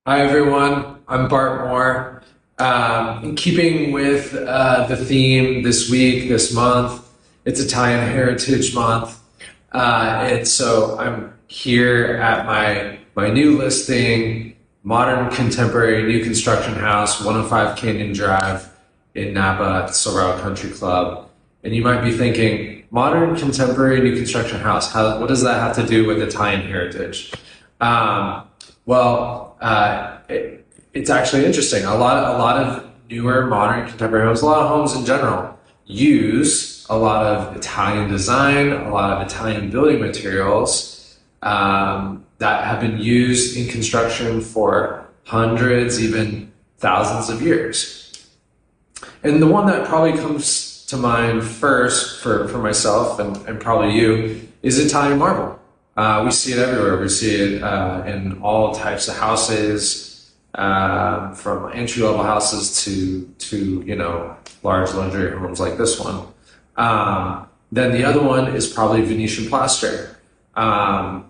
Hi everyone, I'm Bart Moore. In keeping with the theme this week, this month, it's Italian Heritage Month. And so I'm here at my new listing, modern contemporary new construction house, 105 Canyon Drive in Napa at the Silverado Country Club. And you might be thinking, modern contemporary new construction house, what does that have to do with Italian heritage? It's actually interesting. A lot of newer modern contemporary homes, a lot of homes in general, use a lot of Italian design, a lot of Italian building materials that have been used in construction for hundreds, even thousands of years. And the one that probably comes to mind first for myself and probably you is Italian marble. We see it everywhere. We see it in all types of houses, from entry-level houses to large luxury homes like this one. Then the other one is probably Venetian plaster. I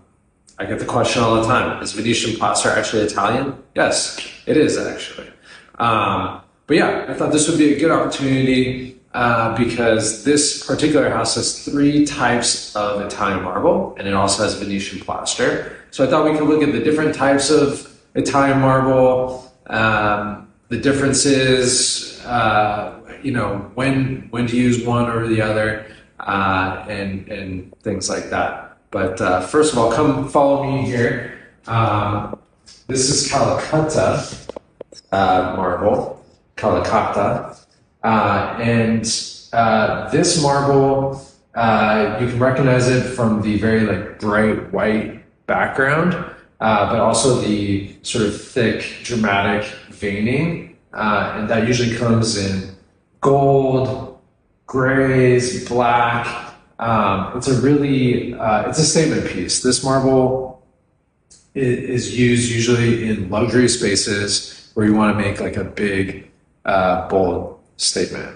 get the question all the time: is Venetian plaster actually Italian? Yes, it is actually. But yeah, I thought this would be a good opportunity. Because this particular house has 3 types of Italian marble, and it also has Venetian plaster. So I thought we could look at the different types of Italian marble, the differences, when to use one over the other, and things like that. But first of all, come follow me here. This is Calacatta marble, Calacatta. This marble, you can recognize it from the very bright white background, but also the sort of thick, dramatic veining, and that usually comes in gold, grays, black. It's a statement piece. This marble is used usually in luxury spaces where you want to make a big, bold statement,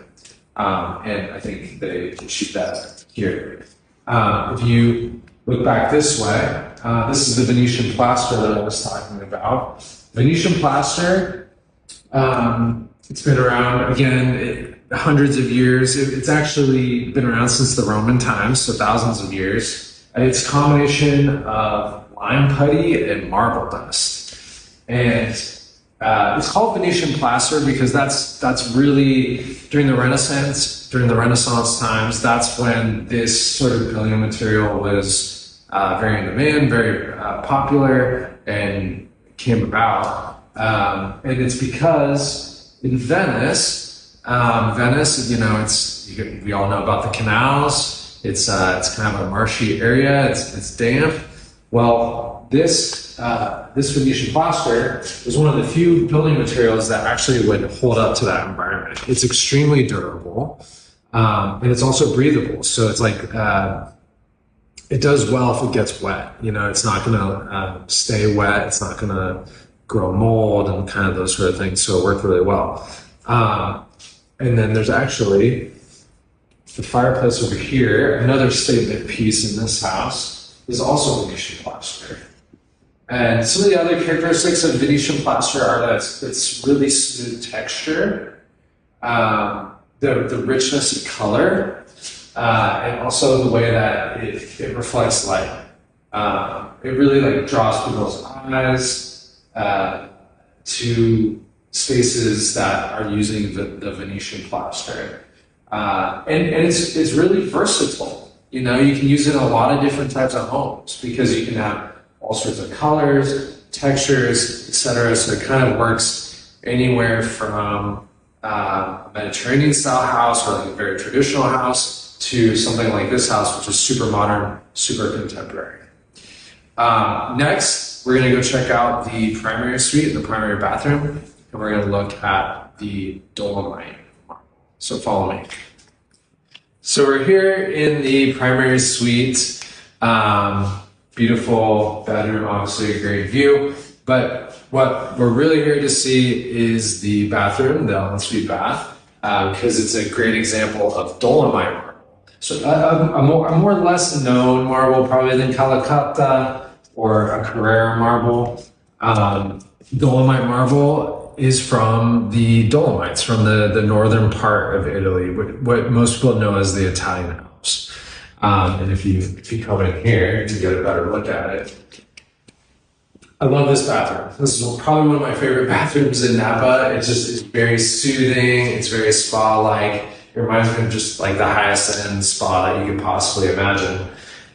and I think they achieve that here. If you look back this way, this is the Venetian plaster that I was talking about. Venetian plaster, it's been around, again, hundreds of years. It's actually been around since the Roman times, so thousands of years. It's a combination of lime putty and marble dust. And it's called Venetian plaster because that's really during the Renaissance times. That's when this sort of building material was very in demand, very popular, and came about. And it's because in Venice, we all know about the canals. It's kind of a marshy area. It's damp. Well, this Venetian plaster is one of the few building materials that actually would hold up to that environment. It's extremely durable, and it's also breathable. So it's it does well if it gets wet. It's not going to stay wet. It's not going to grow mold and kind of those sort of things. So it worked really well. And then there's actually the fireplace over here. Another statement piece in this house is also Venetian plaster. And some of the other characteristics of Venetian plaster are that it's really smooth texture, the richness of color, and also the way that it reflects light. It really draws people's eyes to spaces that are using the Venetian plaster. And it's really versatile. You can use it in a lot of different types of homes because you can have all sorts of colors, textures, etc. So it kind of works anywhere from a Mediterranean style house or a very traditional house to something like this house, which is super modern, super contemporary. Next, we're going to go check out the primary suite and the primary bathroom, and we're going to look at the Dolomite Marble. So follow me. So we're here in the primary suite. Beautiful bedroom, obviously a great view, but what we're really here to see is the bathroom, the ensuite bath, because it's a great example of Dolomite marble. So a more less known marble probably than Calacatta or a Carrara Marble. Dolomite marble is from the Dolomites, from the northern part of Italy, what most people know as the Italian Alps. And if you come in here, you can get a better look at it. I love this bathroom. This is probably one of my favorite bathrooms in Napa. It's very soothing. It's very spa-like. It reminds me of just like the highest end spa that you could possibly imagine.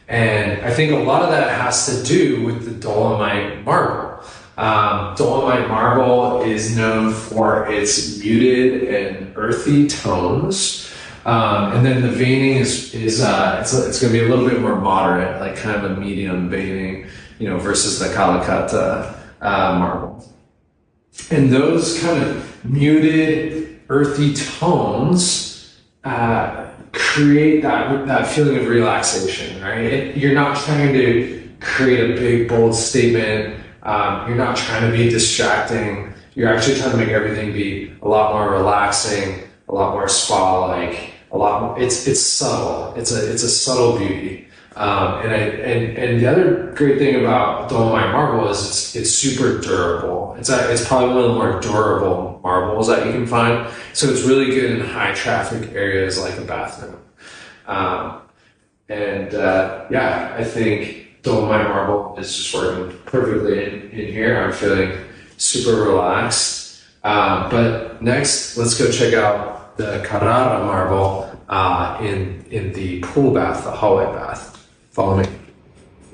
And I think a lot of that has to do with the Dolomite marble. Dolomite marble is known for its muted and earthy tones. And then the veining is it's going to be a little bit more moderate, like kind of a medium veining, versus the Calacatta marble. And those kind of muted, earthy tones create that feeling of relaxation, right? You're not trying to create a big, bold statement. You're not trying to be distracting. You're actually trying to make everything be a lot more relaxing, a lot more spa-like, a lot more. It's subtle. It's a subtle beauty. And the other great thing about Dolomite marble is it's super durable. It's probably one of the more durable marbles that you can find. So it's really good in high traffic areas like a bathroom. I think Dolomite marble is just working perfectly in here. I'm feeling super relaxed. But next, let's go check out the Carrara marble in the pool bath, the hallway bath. Follow me.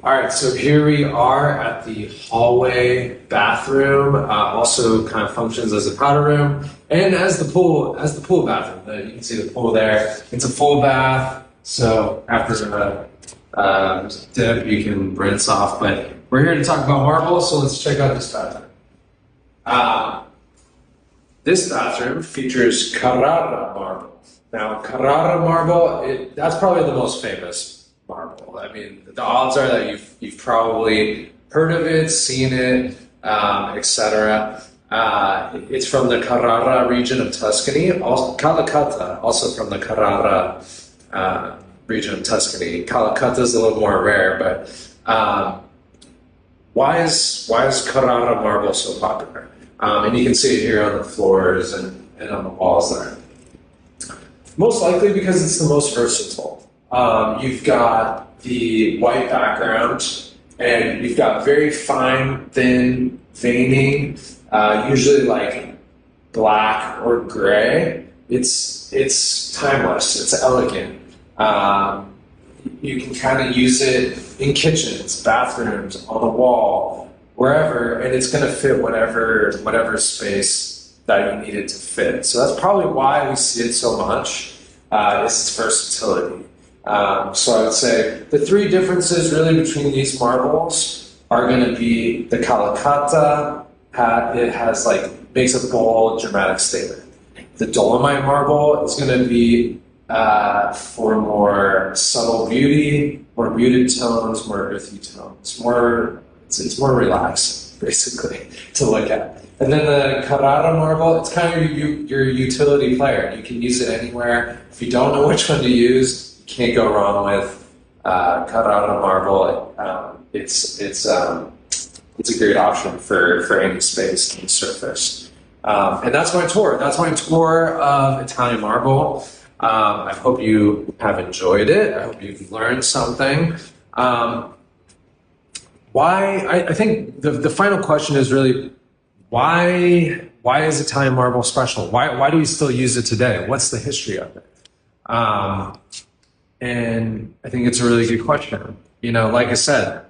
All right, so here we are at the hallway bathroom. Also, kind of functions as a powder room and as the pool bathroom. You can see the pool there. It's a full bath, so after a dip, you can rinse off. But we're here to talk about marble, so let's check out this bathroom. This bathroom features Carrara marble. Now, Carrara marble, that's probably the most famous marble. I mean, the odds are that you've probably heard of it, seen it, etc. It's from the Carrara region of Tuscany. Calacatta, also from the Carrara region of Tuscany. Calacatta is a little more rare, but why is Carrara marble so popular? And you can see it here on the floors and on the walls there. Most likely because it's the most versatile. You've got the white background, and you've got very fine, thin veining, usually like black or gray. It's timeless. It's elegant. You can kind of use it in kitchens, bathrooms, on the wall, wherever, and it's going to fit whatever space that you need it to fit. So that's probably why we see it so much. Is its versatility. So I would say the three differences really between these marbles are going to be the Calacatta. It has makes a bold, dramatic statement. The Dolomite marble is going to be for more subtle beauty, more muted tones, more earthy tones. It's more relaxing, basically, to look at. And then the Carrara marble, it's kind of your utility player. You can use it anywhere. If you don't know which one to use, you can't go wrong with Carrara marble. It's a great option for any space, any surface. And that's my tour. That's my tour of Italian marble. I hope you have enjoyed it. I hope you've learned something. I think the final question is really, why is Italian marble special? Why do we still use it today? What's the history of it? And I think it's a really good question. Like I said,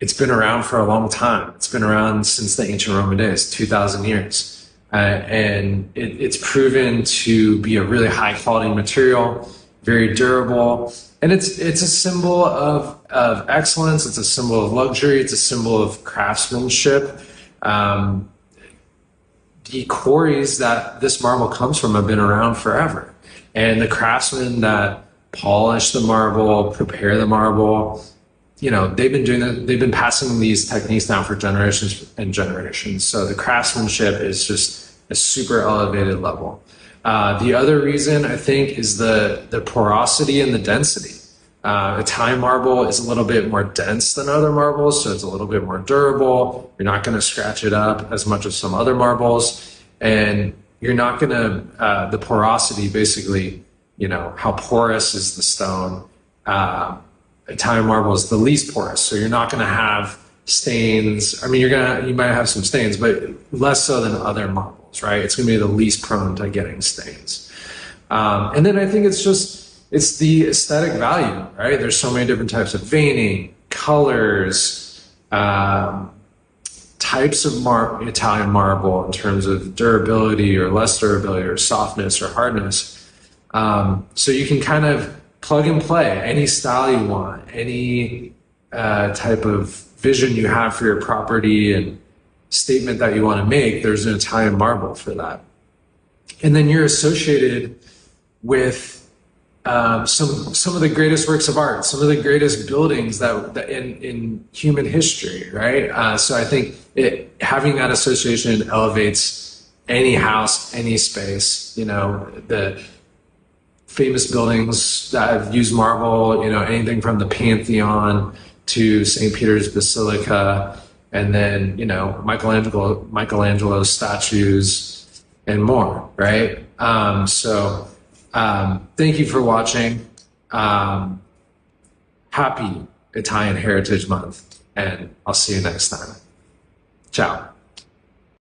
it's been around for a long time. It's been around since the ancient Roman days, 2,000 years. And it's proven to be a really high quality material, very durable. And it's a symbol of excellence. It's a symbol of luxury. It's a symbol of craftsmanship. The quarries that this marble comes from have been around forever. And the craftsmen that polish the marble, prepare the marble, they've been doing that. They've been passing these techniques down for generations and generations. So the craftsmanship is just a super elevated level. The other reason I think is the porosity and the density. Italian marble is a little bit more dense than other marbles, so it's a little bit more durable. You're not going to scratch it up as much as some other marbles, and you're not going to, the porosity basically, you know, how porous is the stone. Italian marble is the least porous, so you're not going to have stains. I mean, you might have some stains, but less so than other marbles, right? It's going to be the least prone to getting stains. And then I think it's the aesthetic value, right? There's so many different types of veining, colors, types of Italian marble in terms of durability or less durability or softness or hardness. So you can kind of plug and play any style you want, any type of vision you have for your property and statement that you want to make. There's an Italian marble for that. And then you're associated with some of the greatest works of art, some of the greatest buildings that in human history, right? So I think having that association elevates any house, any space. You know, the famous buildings that have used marble, you know, anything from the Pantheon to St. Peter's Basilica, and then, you know, Michelangelo's statues and more, right? Thank you for watching. Happy Italian Heritage Month, and I'll see you next time. Ciao.